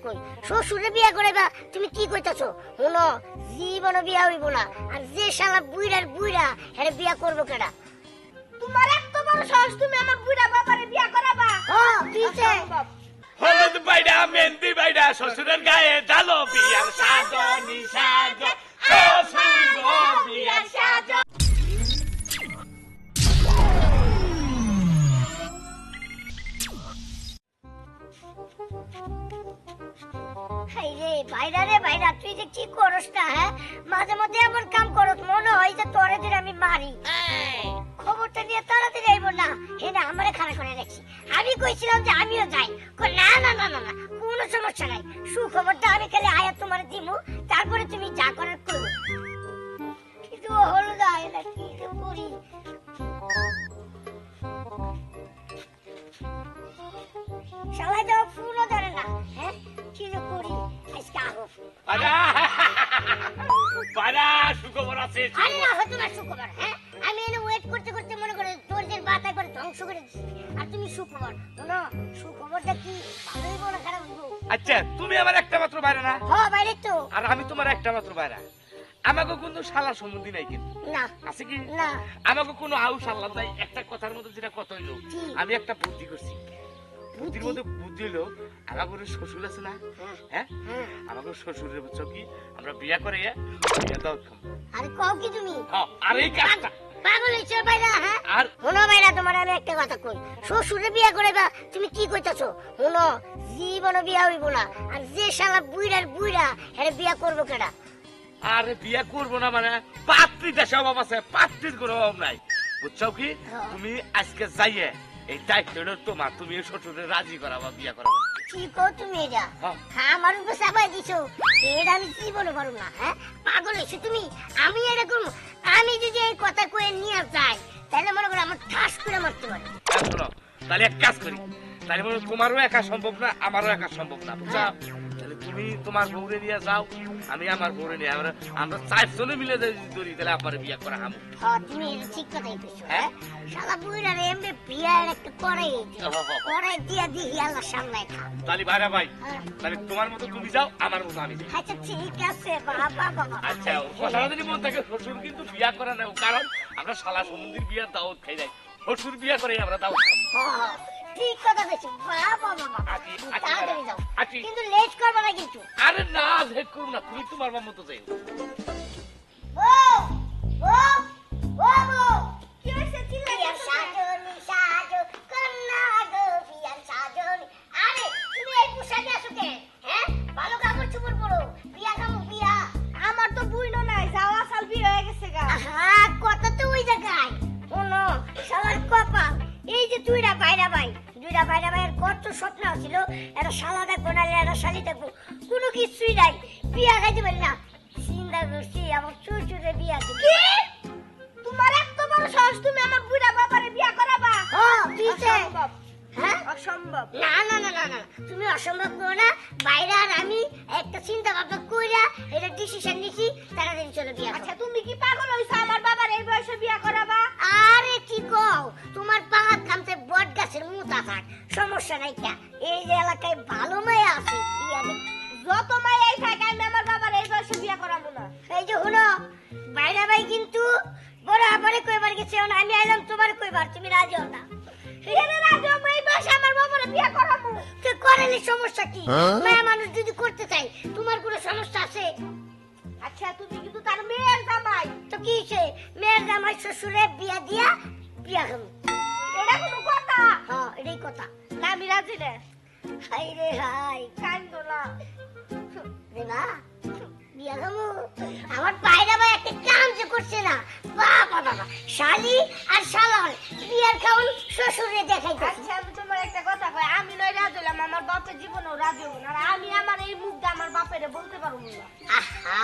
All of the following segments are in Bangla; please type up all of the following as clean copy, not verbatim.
কই, শ্বশুরে বিয়া করাইবা তুমি কি কইতাছো? শুনো, জীবনও বিয়া হইব না। আর যে শালা বুইড়ার বুইড়া হেরে বিয়া করবো কেডা? তোমার এত বড় সাহস, তুমি আমার বুড়া বাবারে বিয়া করাবা? হ্যাঁ, কিছে? হলুদ বাইডা মেহেন্দি বাইডা শ্বশুরের গায়ে ডালো বিয়ার সাজনি সাজ, শ্বশুর গো বিয়ার সাজ। হাইরে ভাইরা রে ভাইরা, তুই যে কি করস না? হ্যাঁ, মাঝে মধ্যে এমন কাম করস মনে হয় যে তোরে দিন আমি মারি। খবরটা নিয়ে তাড়াতাড়ি আইব না, হে না আমারে খাড়া করে রাখছি। আমি কইছিলাম যে আমিও যাই, না না না না না, কোনো সমস্যা নাই, সুখবরটা আমি খালি আয়া তোমার দিমু, তারপরে তুমি যা করার করবে। কিন্তু হলো না, এটা কি যে করি? সবাই তো ফোনও ধরে না। হ্যাঁ, কি যে করি আজকে? আহো বাইডা সুখবর আছে। আরে না, হতো না সুখবর। হ্যাঁ, আমি এনে ওয়েট করতে করতে মনে করে তোরদের বাতায় করে ধ্বংস করে দিচ্ছি, আর তুমি সুখবর শোনো। সুখবরটা কি ভালো হইব না খারাপ হইব? আচ্ছা, তুমি আমার একটা মাত্র বাইরা না? হ্যাঁ বাইরে তো। আর আমি তোমার একটা মাত্র বাইরা। আমাকে কোনো শালা সম্বন্ধী নাই কিন্তু, না আছে কি? না। আমাকে কোনো আউশ আল্লাহ নাই। একটা কথার মধ্যে যেটা কথা হইলো, আমি একটা বুদ্ধি করছি। বুদ্ধির মধ্যে বুদ্ধি হলো, আমাকে শ্বশুর আছে না? হ্যাঁ, আমাকে শ্বশুরের বুঝছো কি, আমরা বিয়া করে বিয়া দাও। আরে কও কি তুমি? আর এই কাজটা পাগল হইছো বাইরা? হ্যাঁ, আর শোনো বাইরা, তোমার আমি একটা কথা কই, শ্বশুরে বিয়া করাইবা তুমি কি কইতাছো? শোনো, জীবনও বিয়া হইব না। আর যে শালা বুইড়ার বুইড়া হেরে বিয়া করবো কেডা? আরে বিয়া করবো না মানে পাত্রী দেশে অভাব আছে, পাত্রীর কোনো অভাব নাই, বুঝছো কি? তুমি আজকে যাইয়ে এই দায়িত্ব হলো তোমার, তুমি শ্বশুরে রাজি করাবা বিয়া করাবা। কি কও তুমি এটা? হ্যাঁ, আমার উপর চাপাই দিছো, এটা আমি জীবনে পারবো না। হ্যাঁ, পাগল হইছো তুমি? আমি এরকম, আমি যদি এই কথা কয়ে নিয়ে যাই তাহলে মনে করো আমার ঠাস করে মারতে পারে। শোনো, তাহলে এক কাজ করি, তাহলে মনে তোমারও একা সম্ভব না, আমারও একা সম্ভব না, বুঝছো? তাহলে তুমি তোমার বউরে নিয়ে যাও, আমি আমার বউরে নিয়ে, আমরা চারজনে মিলে ধরি, তাহলে আমার বিয়া করা হামু। হ্যাঁ, তুমি এটা ঠিক কথাই কইছো। হ্যাঁ, শালা বুইড়া রে এমনি বিয়া একটা করে দিয়া দিই আল্লাহ সামনে খা। তাহলে ভাইরা ভাই, তাহলে তোমার মতো তুমি যাও, আমার মতো আমি যাই। আচ্ছা ঠিক আছে বাবা বাবা। আচ্ছা, কথাটা যদি মন থাকে, শ্বশুর কিন্তু বিয়া করে না, কারণ আমরা শালা সমুদ্রের বিয়ার দাওয়াত খাই যাই, শ্বশুর বিয়া করে আমরা দাওয়াত খাই। হ্যাঁ, ঠিক কথা কইছো বাবা বাবা। তাড়াতাড়ি যাও, কিন্তু লেট করবে না কিন্তু। আরে না, লেট করব না, তুমি তোমার মতো যাই। ও ও ও ও কি হইছে? চিল্লাইয়া সাজনি সাজো কন্যা গো বিয়ার সাজনি। আরে তুমি এই পোশাকে আসো কেন? হ্যাঁ, ভালো কাপড় চোপড় পরো, বিয়া খামু বিয়া। আমার তো বুইনো নাই, যাওয়া সাল বিয়ে হয়ে গেছে গা। হ্যাঁ, কথা তো ওই জায়গায়। শোনো, সবার কপাল এই যে দুইটা বাইরা ভাইয়ের কত স্বপ্ন ছিল, একটা শালা দেখবো নাহলে একটা শালি দেখবো, কোনো কিছুই নাই, বিয়া খাইতে পারি না। চিন্তা করছি আমার শ্বশুরে বিয়া দেব। কি? তোমার এত বড় সাহস, তুমি আমার বুড়া বাবারে বিয়া করাবা? হ্যাঁ, দিছে। অসম্ভব। হ্যাঁ, অসম্ভব। না না না না না, তুমি অসম্ভব করো না। বাইরে আর আমি একটা চিন্তা ভাবনা কইরা এটা ডিসিশন নিছি, তাড়াতাড়ি চলে বিয়া। আচ্ছা, তুমি কি পাগল হইছো আমার বাবার এই বয়সে বিয়া করাবা? আরে কি কও, তোমার পাহাড় খামতে বট গাছের মুতা থাক, সমস্যা নাই। কা এই যে এলাকায় ভালো মেয়ে আছে, বিয়া দেব। যত মাই থাকে, আমি আমার বাবার এই বয়সে বিয়া করাবো না। এই যে হলো বাইরা ভাই কিন্তু বড় আবারে কইবার গেছে, আমি আইলাম তোমার কইবার, তুমি রাজি হও না? এখানে রাজি হবো, এই বয়সে আমার বাবারে বিয়া করাবো। তো করেলে সমস্যা কি? মেয়ে মানুষ যদি করতে চাই, তোমার কোনো সমস্যা আছে? আচ্ছা, তুমি কিন্তু তার মেয়ের জামাই। তো কি হইছে? মেয়ের জামাই শ্বশুরে বিয়া দিয়া বিয়া খাবো, এটা কোনো কথা? হ্যাঁ এটাই কথা। না, আমি রাজি না। হাই রে হাই, কান্দো না। দেবা বিয়া খাবো? আমার বাইরা ভাই একটা কাম যে করছে না, বাবা বাবা, শালি আর শালার বিয়ার খাওন শ্বশুরে দেখাইতেছে। আচ্ছা, আমি তোমার একটা কথা কই, আমি নয় রাজি হলাম, আমার বাপের জীবনেও রাজি হবো না। আর আমি আমার এই মুখটা আমার বাপেরে বলতে পারবো না। আহা,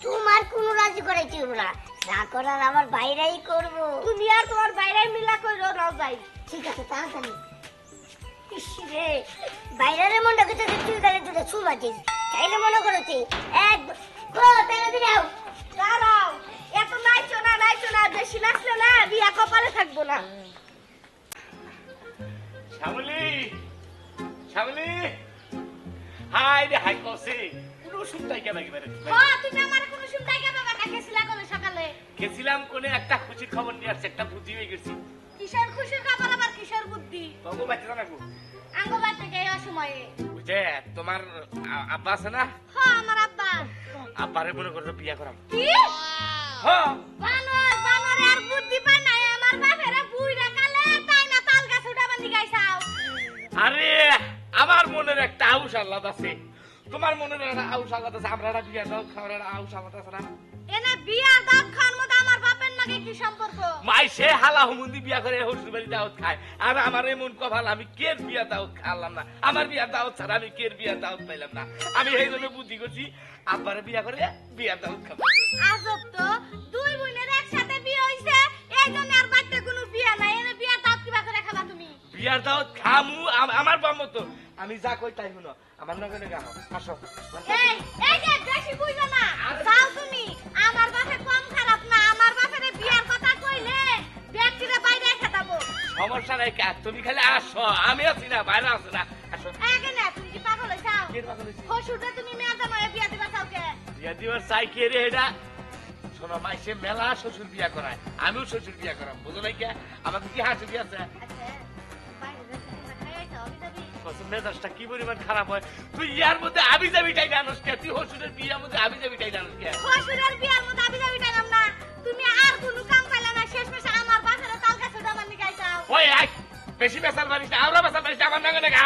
তোমার কোনো রাজি করাইতে হবে না, যা করার আমার বাইরাই করবো। তুমি আর তোমার বাইরে মিলা কইরো না যাই। ঠিক আছে, তাড়াতাড়ি। ইসরে বাইরের মনটা কথা তুই গেলে তুই ছুবা দিস, তাইলে মনে করছি এক গো তাড়াতাড়ি আও। দাঁড়াও, এত নাইছো না, বেশি নাচলে না বিয়া কপালে থাকবো না। শ্যামলী, শ্যামলী, হাই রে হাই কসে কোন শুনতাই কেন কি তুমি আমার কোনো শুনতাই কেন না গেছিলা কোন সকালে গেছিলাম কোনে একটা খুশির খবর নিয়ে আসছে একটা বুদ্ধি হয়ে গেছি কিশোর খুশির খবর আবার কিশোর বুদ্ধি তবু বাচ্চা না গো আঙ্গবাদ থেকে এই অসময়ে বুঝে তোমার আব্বা আছে না আমার আব্বা আব্বারে মনে করছো বিয়া করাম কি হ্যাঁ বানরের বুদ্ধি বানায় আমার বাপেরে বুইরা কালে তাই না তাল গাছ উঠাবার দিকে আইসাও আরে আমার মনের একটা আউশ আল্লাহ আছে তোমার মনের একটা আউশ আল্লাহ আছে আমরা একটা বিয়া দাও খাওয়ার একটা আউশ আল্লাহ আছে না এনে বিয়া দাঁত খাওয়ার মধ্যে আমার বাপের নাকি কি সম্পর্ক মাই সে হালা হুমুন্দি বিয়া করে হসুর বাড়ি দাওয়াত খায় আর আমার এমন কপাল আমি কের বিয়া দাওয়াত খাওয়ালাম না আমার বিয়া দাওয়াত ছাড়া আমি কের বিয়া দাওয়াত পাইলাম না আমি এই জন্য বুদ্ধি করছি আব্বারে বিয়া করে বিয়া দাওয়াত খাবো আজব তো দুই বোনের একসাথে বিয়ে হইছে এই জন্য আর বাড়িতে কোনো বিয়া নাই এনে বিয়া দাঁত কিবা করে খাবা তুমি বিয়ার দাওয়াত খামু আমার বাম তো আমি যা কই তাই শুনো আমার নগরে গাও আসো এই যে বেশি বুঝো না যাও তুমি আমার বাপে কম খারাপ না আমার বাপের বিয়ার কথা কইলে ব্যক্তিরে বাইরে খেতাবো সমস্যা নাই কা তুমি খালি আসো আমি আছি না বাইরে আছো না আসো আগে না তুমি কি পাগল হইছাও কে পাগল হইছি? হসুরটা তুমি মেয়ে জামাই বিয়া দিবা চাওকে বিয়া দিবার চাই কে রে এটা শোনো মাইসে মেলা শ্বশুর বিয়া করায় আমিও শ্বশুর বিয়া করাম বুঝো নাই কে আমাকে কি হাসি বিয়া আছে আচ্ছা বাইরে যেতে খাই আইছো আমি যাবি মেজাজটা কি পরিমাণ খারাপ হয় তুই ইয়ার মধ্যে আবি যাবি টাই জানোস কে তুই হসুরের বিয়ার মধ্যে আবি যাবি টাই জানোস কে হসুরের বিয়ার মধ্যে আমি যাবি টাইলাম না তুমি আর কোনো কাম পাইলা না শেষ মেশে আমার বাপের তাল গাছ উঠাবার দিকে আইছাও ওই আই বেশি বেসার মারিস না আমরা বেসার মারিস না আমার নাঙ্গনে গা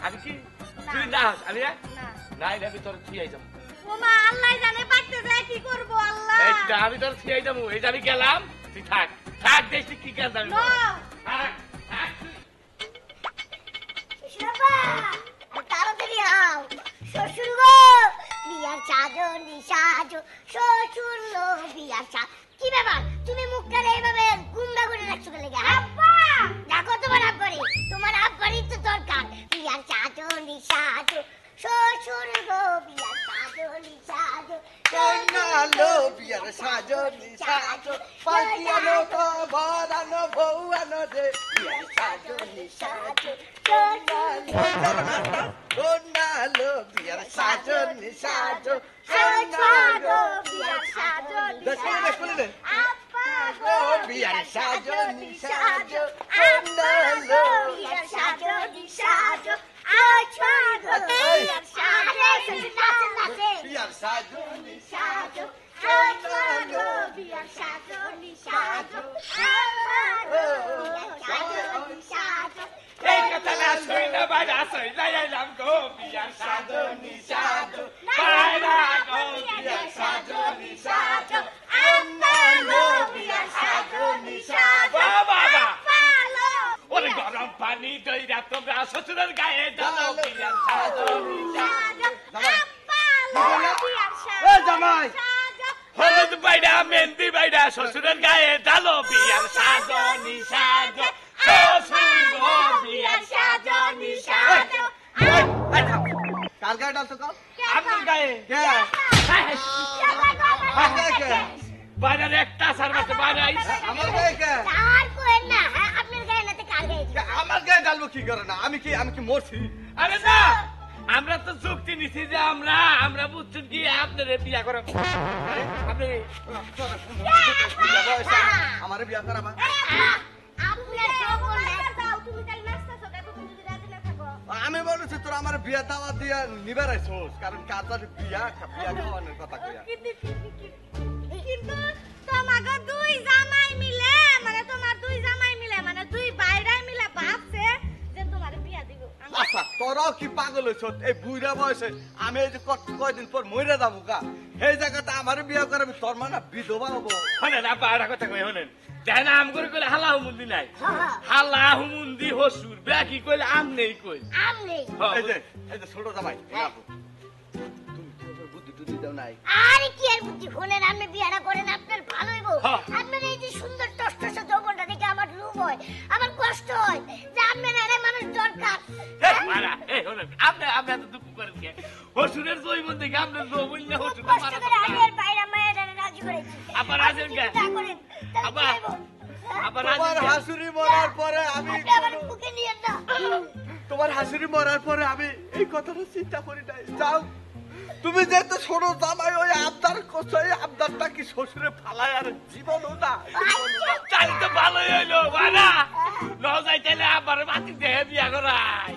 আমি কি তুই না আমি না নাই আমি তোর থিয়াই যাবো ওমা আল্লাহ জানে বাইতে যায় কি করব আল্লাহ এইটা আমি তোর থিয়াই যাবো এই যে আমি গেলাম তুই থাক থাক দেখি কি কাজ আমি নো থাক থাক তুই। তাড়াতাড়ি আও শ্বশুর গো বিয়ার সাজনি সাজো শ্বশুর লো বিয়ার সাজ কি ব্যাপার তুমি মুখটা এইভাবে গুন্ডা করে রাখছো কেন আব্বা দেখো তোমার আব্বারি তো দরকার বিয়ার সাজনি সাজো শ্বশুর গো বিয়ার সাজনি সাজো সোনালো বিয়ার সাজনি সাজো পাটিয়ানো তো বরানো বউয়ানো রে বিয়ার সাজনি সাজো সোনালো বিয়ার সাজনি সাজো সোনালো বিয়ার সাজনি দেখলে আব্বা গো বিয়ার সাজনি সাজো সোনালো বিয়ার সাজনি সাজো আচ্ছা গো বিয়ার সাজনি নাচে বিয়ার সাজনি সাজো সোনালো বিয়ার সাজনি সাজো সাজনি সাজো এই কথা না শুই না বাইরে আসই যাইলাম গো বিয়ার সাজনি সাজো বাইরে গো বিয়ার সাজনি সাজো আন্নালো বিয়ার সাজনি সাজো বাবা পালো ওরে গরম পানি দইরা তোমরা শ্বশুরের গায়ে ঢালো বিয়ার সাজনি সাজো পালো বিয়ার এ জামাই সাজো হলুদ বাইরা মেহেন্দি বাইরা শ্বশুরের গায়ে ঢালো বিয়ার সাজনি সাজো শ্বশুর গো বিয়ার সাজনি সাজো কার গায়ে ডালতো কাল আপনার গায়ে কে বাইরের একটা সারবাতে বাইরে আইস আমার গায়ে কে আর কোয়েন না হ্যাঁ আপনার গায়ে নাতে কার গায়ে দিও? আমার গায়ে ডালবো কি করে না আমি কি মরছি আরে না আমরা তো চুক্তি নিছি যে আমরা বুঝছেন কি আপনার বিয়া করা আপনি আমার বিয়া করাবা আপনার সকল যাও তুমি তাই নাচতেছো দেখো তুমি যদি রাজি না থাকো আমি বলেছি তোর আমার বিয়া দাওয়া দিয়া নিবার আইছোস কারণ কাজের বিয়া খাওয়ানোর কথা কইয়া কিন্তু তোমাকে দুই জামাই মিলে মানে দুই বাইরাই মিলে ভাবছে যে তোমার বিয়া দিব আচ্ছা তোরাও কি পাগল হইছ এই বুইরা বয়সে আমি এই যে কয়দিন পর মরে যাবো গা সেই জায়গাতে আমার বিয়া করাবি তোর মানে বিধবা হবো হলেন আপা আর কথা কই হলেন যাই না আম করে কইলে হালা হুমুন্দি নাই হালা হুমুন্দি হসুর ব্যাকি কইলে আম নেই কই আমনে এই যে ছোট জামাই তুমি তো বুদ্ধি টুদ্ধি দাও নাই আরে কি আর বুদ্ধি ফোনের আপনি বিয়াটা করেন আপনার ভালো হইব হ্যাঁ। আপনার এই যে সুন্দর টসটস যৌবনটা দেখে আমার লোভ হয় আমার কষ্ট হয় যে আপনার এর মানুষ দরকার মারা এই হলেন আপনি এত দুঃখ করেন কে হসুরের জৈবন দেখে আপনার জৈবন না হসুর কষ্ট করে আমি এর বাইরে মায়ের রাজি করেছি আবার রাজেন কে? চিন্তা করেন তাহলে কি আবার হইব? আবার তোমার রাজি হাসুরি মরার পরে আমি আপনি আমার বুকে নিয়েন না তোমার হাসিরি মরার পরে আমি এই কথাটা চিন্তা করি নাই। যাও, তুমি যেহেতু ছোট জামাই ওই আবদার করছো, এই আবদারটা কি শ্বশুরে ফালায় আর জীবনও না। তাই তো ভালোই হইলো বানা ন যাইতেলে আমার মাটি দেহে বিয়া করাই